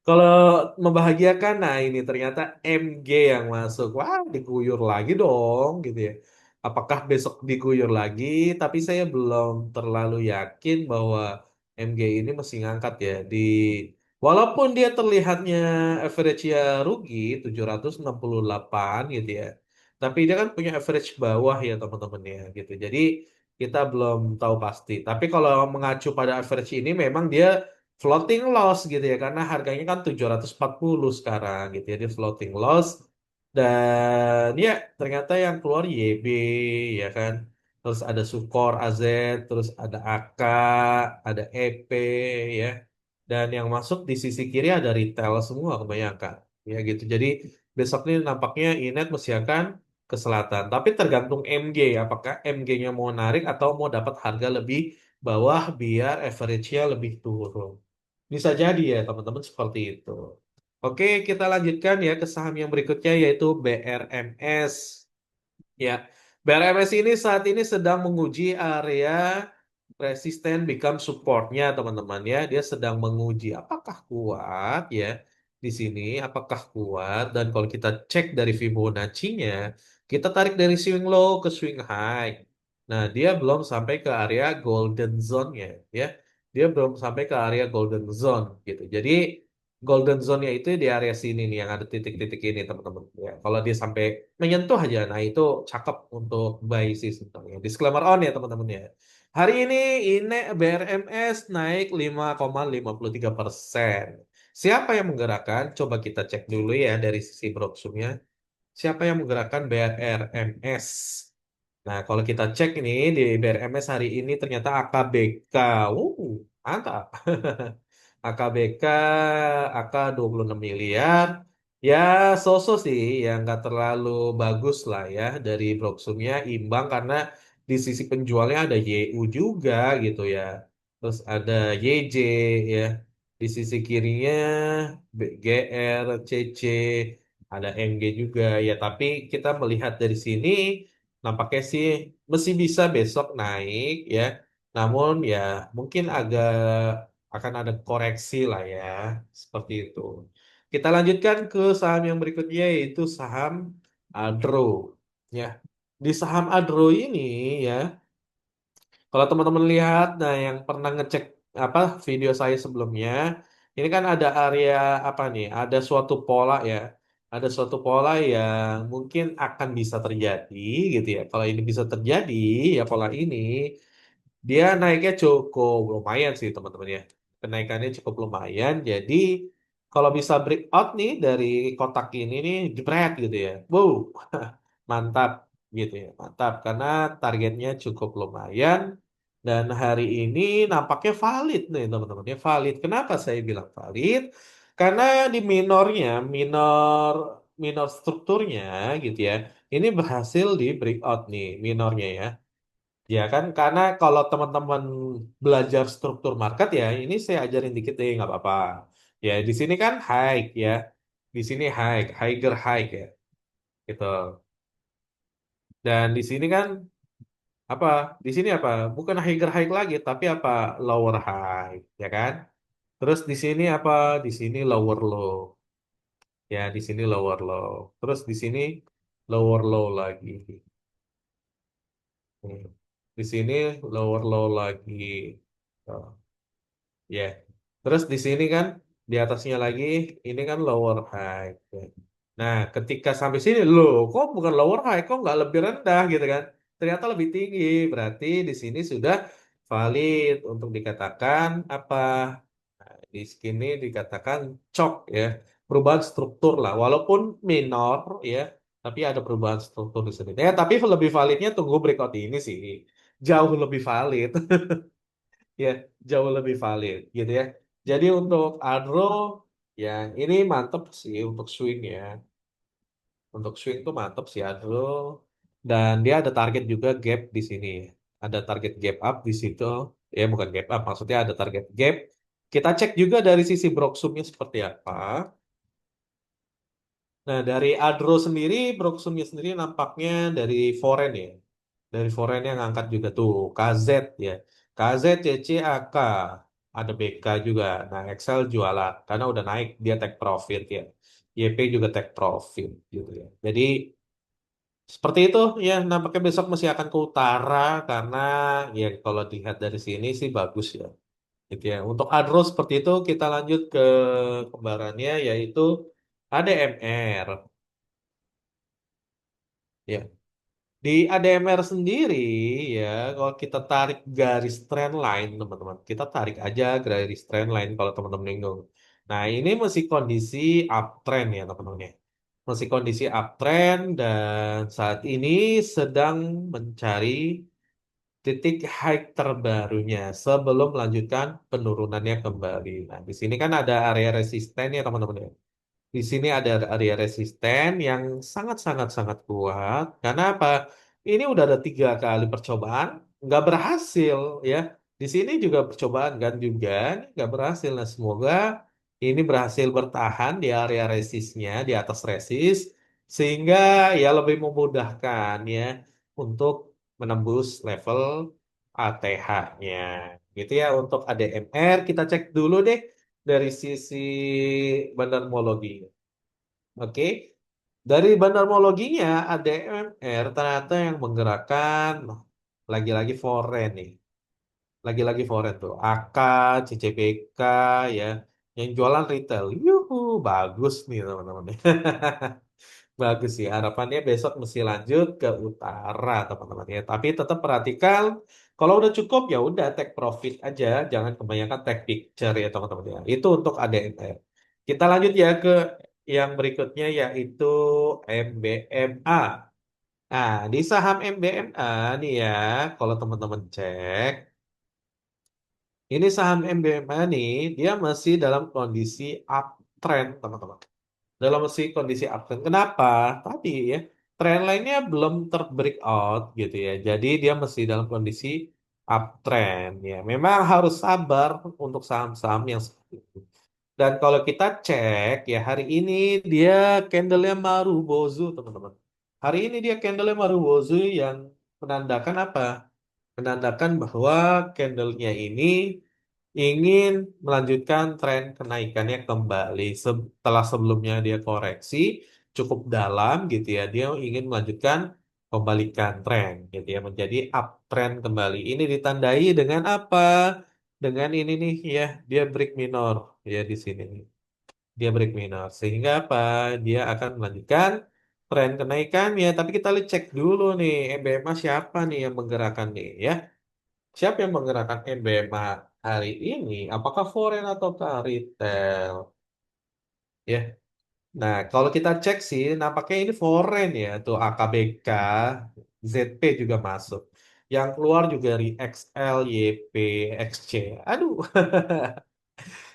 Kalau membahagiakan, nah ini ternyata MG yang masuk. Wah, diguyur lagi dong gitu ya. Apakah besok diguyur lagi? Tapi saya belum terlalu yakin bahwa MG ini masih ngangkat ya di walaupun dia terlihatnya average-nya rugi 768 gitu ya. Tapi dia kan punya average bawah ya teman-teman ya gitu. Jadi kita belum tahu pasti. Tapi kalau mengacu pada average ini memang dia floating loss gitu ya karena harganya kan 740 sekarang gitu ya dia floating loss dan ya ternyata yang keluar YB ya kan. terus ada Sukor AZ, terus ada AK, ada EP ya. Dan yang masuk di sisi kiri ada retail semua kebanyakan. Ya gitu. Jadi besok ini nampaknya Inet masih akan ke selatan. Tapi tergantung MG, apakah MG-nya mau narik atau mau dapat harga lebih bawah biar average-nya lebih turun. Bisa jadi ya teman-teman seperti itu. Oke, kita lanjutkan ya ke saham yang berikutnya yaitu BRMS. Ya, BRMS ini saat ini sedang menguji area resisten become supportnya teman-teman ya. Dia sedang menguji apakah kuat ya di sini, apakah kuat dan kalau kita cek dari Fibonacci-nya, kita tarik dari swing low ke swing high. Nah, dia belum sampai ke area golden zone-nya ya. Dia belum sampai ke area golden zone gitu. Jadi golden zone-nya itu di area sini nih yang ada titik-titik ini teman-teman. Ya, kalau dia sampai menyentuh aja, nah itu cakep untuk buy sih sebenarnya. Disclaimer on ya teman-teman ya. Hari ini BRMS naik 5,53%. Siapa yang menggerakkan? Coba kita cek dulu ya dari sisi broadcast-nya. Siapa yang menggerakkan BRMS? Nah, kalau kita cek ini di BRMS hari ini ternyata AKBK. Mantap. AKBK, AK 26 miliar. Ya, so-so sih, ya nggak terlalu bagus lah ya dari Broksumnya imbang karena di sisi penjualnya ada YU juga gitu ya. Terus ada YJ ya. Di sisi kirinya GR, CC, ada MG juga ya. Tapi kita melihat dari sini nampaknya sih masih bisa besok naik ya. Namun ya mungkin agak akan ada koreksi lah ya, seperti itu. Kita lanjutkan ke saham yang berikutnya yaitu saham Adro. Ya, di saham Adro ini ya, kalau teman-teman lihat, nah yang pernah ngecek apa video saya sebelumnya, ini kan ada area apa nih? Ada suatu pola ya, ada suatu pola yang mungkin akan bisa terjadi gitu ya. Kalau ini bisa terjadi ya pola ini. Dia naiknya cukup lumayan sih teman-teman ya. Kenaikannya cukup lumayan. Jadi kalau bisa breakout nih dari kotak ini nih jebret gitu ya. Wow, mantap gitu ya. Mantap karena targetnya cukup lumayan dan hari ini nampaknya valid nih teman-teman ya valid. Kenapa saya bilang valid? Karena di minornya, minor strukturnya gitu ya. Ini berhasil di breakout nih minornya ya. Ya kan, karena kalau teman-teman belajar struktur market ya, ini saya ajarin dikit deh, nggak apa-apa. Ya, di sini kan high ya, di sini higher high ya, gitu. Dan di sini kan apa? Di sini apa? Bukan higher high lagi, tapi apa? Lower high, ya kan? Terus di sini apa? Di sini lower low, ya di sini lower low. Terus di sini lower low lagi. Hmm. Di sini lower low lagi. Oh. Ya. Terus di sini kan di atasnya lagi ini kan lower high. Ya. Nah, ketika sampai sini loh, kok bukan lower high, kok nggak lebih rendah gitu kan? Ternyata lebih tinggi. Berarti di sini sudah valid untuk dikatakan apa? Nah, di sini dikatakan cok ya, perubahan struktur lah. Walaupun minor ya, tapi ada perubahan struktur di sini. Ya, tapi lebih validnya tunggu breakout ini sih. Jauh lebih valid. Ya, jauh lebih valid gitu ya. Jadi untuk Adro yang ini mantep sih untuk swing ya. Untuk swing tuh mantep sih Adro. Dan dia ada target juga gap di sini. Ada target gap up di situ. Ya bukan gap up, maksudnya ada target gap. Kita cek juga dari sisi Broksumnya seperti apa. Nah, dari Adro sendiri, Broksumnya sendiri nampaknya dari foreign ya. Dari foreign yang ngangkat juga tuh, KZ ya. KZ, CCAK, ada BK juga. Nah, Excel jualan karena udah naik dia take profit ya. YP juga take profit gitu ya. Jadi seperti itu ya, nampaknya besok masih akan ke utara karena ya kalau dilihat dari sini sih bagus ya. Gitu ya. Untuk Adro seperti itu kita lanjut ke kembarannya yaitu ADMR. Ya, di ADMR sendiri ya, kalau kita tarik garis trend line, teman-teman, kita tarik aja garis trend line kalau teman-teman bingung. Nah, ini masih kondisi uptrend ya, teman-teman ya. Masih kondisi uptrend dan saat ini sedang mencari titik high terbarunya sebelum melanjutkan penurunannya kembali. Nah, di sini kan ada area resisten ya teman-teman ya. Di sini ada area resisten yang sangat-sangat-sangat kuat. Karena apa? Ini udah ada 3 kali percobaan, nggak berhasil ya. Di sini juga percobaan kan juga nggak berhasil. Nah, semoga ini berhasil bertahan di area resistnya, di atas resist, sehingga ya lebih memudahkan ya untuk menembus level ATH-nya. Gitu ya untuk ADMR kita cek dulu deh dari sisi bandarmologi. Oke, dari bandarmologinya ADMR ternyata yang menggerakkan lagi-lagi foreign nih. Lagi-lagi foreign tuh. AK, CCBK ya. Yang jualan retail. Yuhu, bagus nih teman-teman. Bagus sih. Harapannya besok mesti lanjut ke utara teman-teman ya. Tapi tetap perhatikan kalau udah cukup ya udah take profit aja. Jangan kebanyakan take picture ya teman-teman ya. Itu untuk ADMR. Kita lanjut ya ke yang berikutnya yaitu MBMA. Nah, di saham MBMA nih ya, kalau teman-teman cek, ini saham MBMA nih, dia masih dalam kondisi uptrend, teman-teman. Dalam masih kondisi uptrend. Kenapa? Tadi ya, trend lainnya belum terbreakout gitu ya. Jadi dia masih dalam kondisi uptrend ya. Memang harus sabar untuk saham-saham yang seperti itu. Dan kalau kita cek ya hari ini dia candlenya Marubozu teman-teman. Hari ini dia candlenya Marubozu yang menandakan apa? Menandakan bahwa candlenya ini ingin melanjutkan tren kenaikannya kembali setelah sebelumnya dia koreksi cukup dalam gitu ya. Dia ingin melanjutkan kembalikan tren gitu ya menjadi uptrend kembali. Ini ditandai dengan apa? Dengan ini nih ya, dia break minor ya di sini nih. Dia break minor sehingga apa? Dia akan melanjutkan tren kenaikannya. Tapi kita lihat cek dulu nih MBMA siapa nih yang menggerakkan nih ya. Siapa yang menggerakkan MBMA hari ini? Apakah foreign ataukah retail? Ya. Nah, kalau kita cek sih, nampaknya ini foreign ya. Tuh AKBK, ZP juga masuk. Yang keluar juga dari XL, YP, XC. Aduh,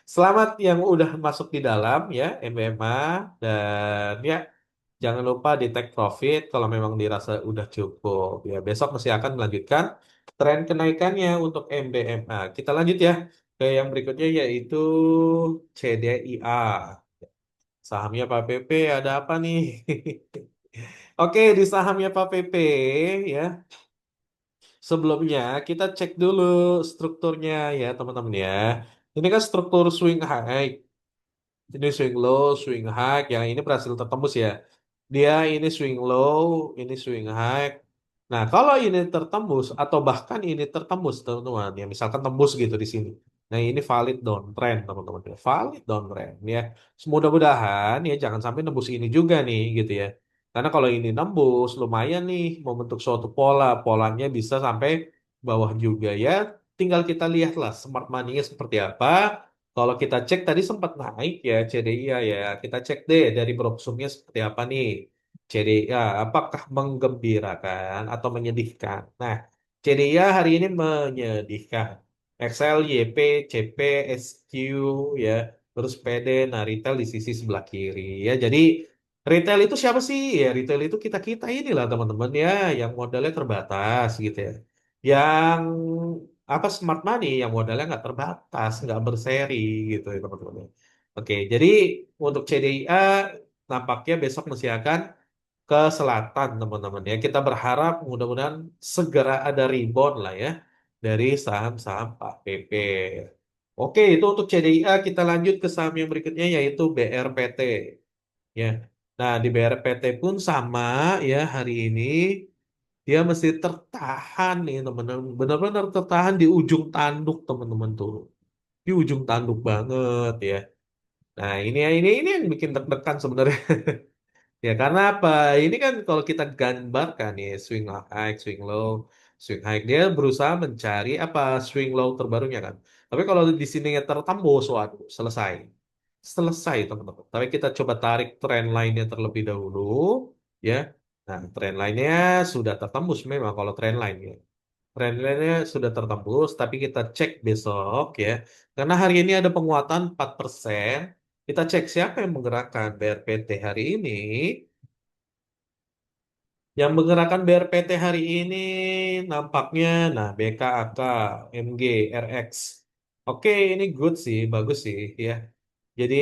selamat yang udah masuk di dalam ya, MBMA. Dan ya, jangan lupa di take profit kalau memang dirasa udah cukup. Ya, besok masih akan melanjutkan tren kenaikannya untuk MBMA. Kita lanjut ya ke yang berikutnya yaitu CDIA. Sahamnya Pak PP ada apa nih? Oke, di sahamnya Pak PP ya. Sebelumnya kita cek dulu strukturnya ya teman-teman ya. Ini kan struktur swing high. Ini swing low, swing high, yang ini berhasil tertembus ya. Dia ini swing low, ini swing high. Nah, kalau ini tertembus atau bahkan ini tertembus, teman-teman, ya misalkan tembus gitu di sini. Nah, ini valid downtrend, teman-teman. Ya. Valid downtrend, ya. Semudah-mudahan ya jangan sampai nembus ini juga nih, gitu ya. Karena kalau ini nembus, lumayan nih membentuk suatu pola. Polanya bisa sampai bawah juga ya. Tinggal kita lihatlah smart money-nya seperti apa. Kalau kita cek tadi sempat naik ya CDIA ya. Kita cek deh dari brosurnya seperti apa nih. CDIA apakah menggembirakan atau menyedihkan? Nah, CDIA hari ini menyedihkan. XL, YP, CP, SQ ya, terus PD, nah retail di sisi sebelah kiri ya. Jadi retail itu siapa sih? Ya retail itu kita-kita inilah teman-teman ya, yang modalnya terbatas gitu ya. Yang apa smart money yang modalnya nggak terbatas, nggak berseri gitu ya teman-teman. Oke, jadi untuk CDIA nampaknya besok masih akan ke selatan teman-teman ya. Kita berharap mudah-mudahan segera ada rebound lah ya dari saham-saham Pak PP. Oke, itu untuk CDIA. Kita lanjut ke saham yang berikutnya yaitu BRPT ya. Nah, di BRPT pun sama ya hari ini dia mesti tertahan nih teman-teman. Benar-benar tertahan di ujung tanduk teman-teman tuh. Di ujung tanduk banget ya. Nah, ini yang bikin deg-degan sebenarnya. Ya karena apa? Ini kan kalau kita gambarkan ya swing high, swing low, swing high dia berusaha mencari apa swing low terbarunya kan. Tapi kalau di sini tertembus, waduh, selesai. Selesai teman-teman. Tapi kita coba tarik tren lainnya terlebih dahulu ya. Nah, tren lainnya sudah tertembus memang kalau tren lainnya. Trendline-nya sudah tertembus, tapi kita cek besok ya. Karena hari ini ada penguatan 4%. Kita cek siapa yang menggerakkan BRPT hari ini. Yang menggerakkan BRPT hari ini nampaknya, nah BKAK, MG, RX. Oke, ini good sih, bagus sih ya. Jadi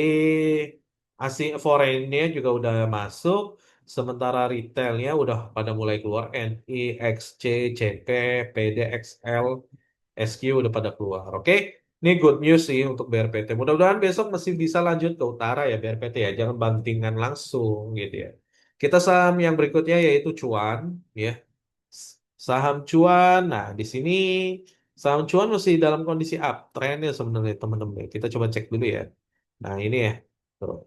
asing foreignnya juga udah masuk, sementara retailnya udah pada mulai keluar NI, XC, CP, PD, XL, SQ udah pada keluar. Oke, ini good news sih untuk BRPT. Mudah-mudahan besok masih bisa lanjut ke utara ya BRPT ya, jangan bantingan langsung gitu ya. Kita saham yang berikutnya yaitu Cuan ya. Saham Cuan, nah di sini saham Cuan masih dalam kondisi uptrend ya sebenarnya teman-teman. Kita coba cek dulu ya. Nah ini ya. Tuh.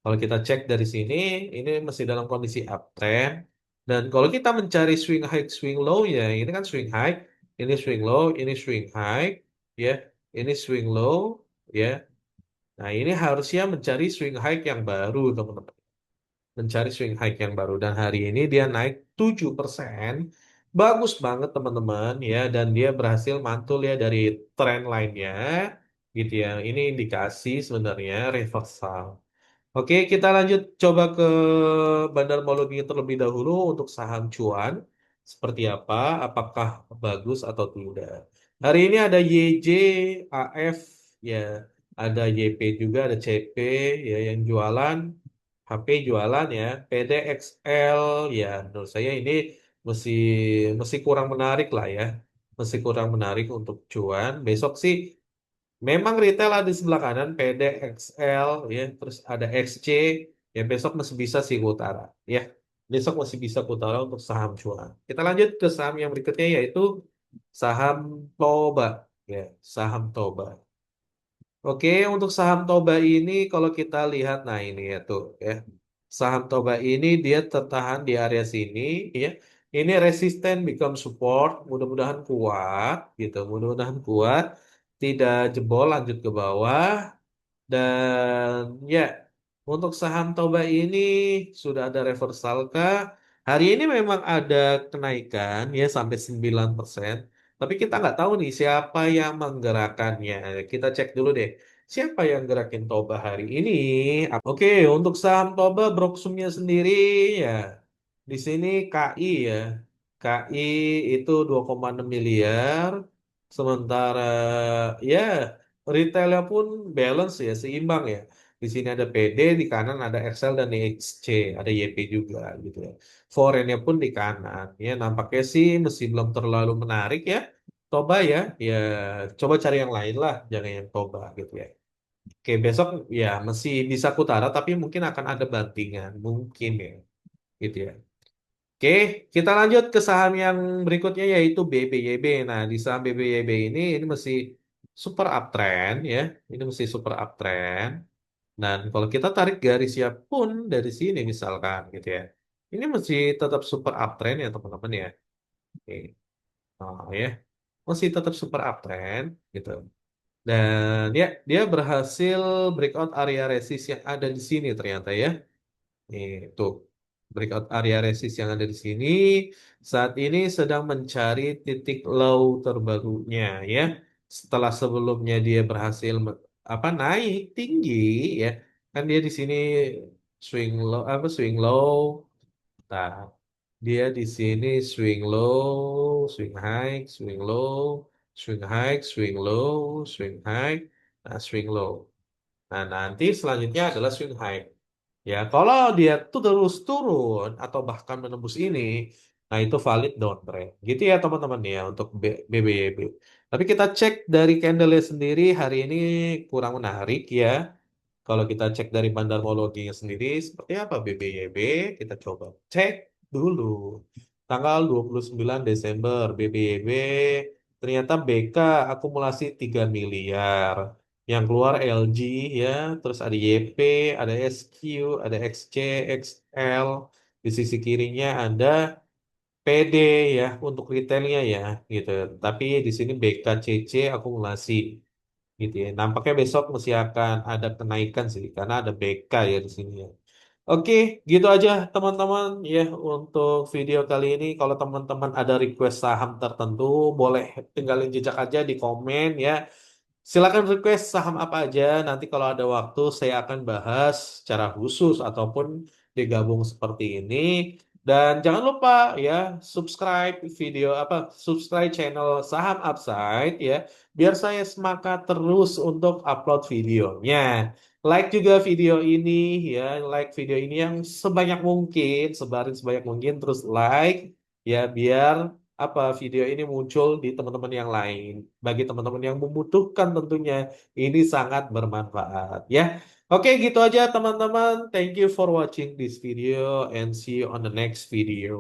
Kalau kita cek dari sini, ini masih dalam kondisi uptrend. Dan kalau kita mencari swing high, swing low ya, ini kan swing high, ini swing low, ini swing high, ya, ini swing low, ya. Nah ini harusnya mencari swing high yang baru, teman-teman. Mencari swing high yang baru. Dan hari ini dia naik 7%. Bagus banget, teman-teman, ya. Dan dia berhasil mantul ya dari trend line-nya, gitu ya. Ini indikasi sebenarnya reversal. Oke, kita lanjut coba ke Bandar Mologi terlebih dahulu untuk saham cuan. Seperti apa? Apakah bagus atau tidak? Hari ini ada YJ, AF, ya, ada YP juga, ada CP, ya, yang jualan, HP jualan ya, PDXL, ya, menurut saya ini masih masih kurang menarik lah ya, masih kurang menarik untuk cuan. Besok sih memang retail ada di sebelah kanan, PD, XL, ya, terus ada XC, ya besok masih bisa sih ke utara, ya. Besok masih bisa ke utara untuk saham cuan. Kita lanjut ke saham yang berikutnya yaitu saham Toba, ya, saham Toba. Oke, untuk saham Toba ini kalau kita lihat, nah ini ya tuh, ya. Saham Toba ini dia tertahan di area sini, ya. Ini resisten become support, mudah-mudahan kuat, gitu. Mudah-mudahan kuat, tidak jebol lanjut ke bawah. Dan ya, untuk saham Toba ini sudah ada reversal kah? Hari ini memang ada kenaikan ya sampai 9%. Tapi kita nggak tahu nih siapa yang menggerakkannya. Kita cek dulu deh. Siapa yang gerakin Toba hari ini? Oke, untuk saham Toba Broksumnya sendiri ya di sini KI ya. KI itu 2,6 miliar. Sementara ya retailnya pun balance ya, seimbang ya. Di sini ada PD, di kanan ada XL dan XC, ada YP juga gitu ya. Foreign-nya pun di kanan. Ya nampaknya sih masih belum terlalu menarik ya. Toba ya, ya coba cari yang lain lah, jangan yang Toba gitu ya. Oke, besok ya masih bisa Kutara, tapi mungkin akan ada bantingan, mungkin ya, gitu ya. Oke, kita lanjut ke saham yang berikutnya yaitu BBYB. Nah, di saham BBYB ini masih super uptrend ya, ini masih super uptrend. Dan kalau kita tarik garisnya pun dari sini misalkan, gitu ya, ini masih tetap super uptrend ya teman-teman ya. Oke, oh, ya, masih tetap super uptrend gitu. Dan ya, dia berhasil breakout area resist yang ada di sini ternyata ya. Nih, tuh. Breakout area resist yang ada di sini saat ini sedang mencari titik low terbarunya ya. Setelah sebelumnya dia berhasil naik tinggi ya. Kan dia di sini swing low. Nah, dia di sini swing low, swing high, swing low, swing high, swing low, swing high, nah swing low. Nah, nanti selanjutnya adalah swing high. Ya, kalau dia tuh terus turun atau bahkan menembus ini, nah itu valid downtrend. Gitu ya teman-teman ya untuk BBYB. Tapi kita cek dari candle sendiri hari ini kurang menarik ya. Kalau kita cek dari bandarmologinya sendiri, seperti apa BBYB? Kita coba cek dulu. Tanggal 29 Desember, BBYB ternyata BK akumulasi 3 miliar. Yang keluar LG ya, terus ada YP, ada SQ, ada XC, XL. Di sisi kirinya ada PD ya untuk retailnya ya gitu. Tapi di sini BKCC akumulasi gitu ya. Nampaknya besok masih akan ada kenaikan sih karena ada BK ya di sini ya. Oke, gitu aja teman-teman ya untuk video kali ini. Kalau teman-teman ada request saham tertentu, boleh tinggalin jejak aja di komen ya. Silakan request saham apa aja. Nanti kalau ada waktu saya akan bahas secara khusus ataupun digabung seperti ini. Dan jangan lupa ya subscribe video apa subscribe channel Saham Upside ya biar saya semangat terus untuk upload videonya. Like juga video ini ya, like video ini yang sebanyak mungkin, sebarin sebanyak mungkin terus like ya biar apa video ini muncul di teman-teman yang lain. Bagi teman-teman yang membutuhkan tentunya ini sangat bermanfaat ya. Oke, gitu aja teman-teman. Thank you for watching this video and see you on the next video.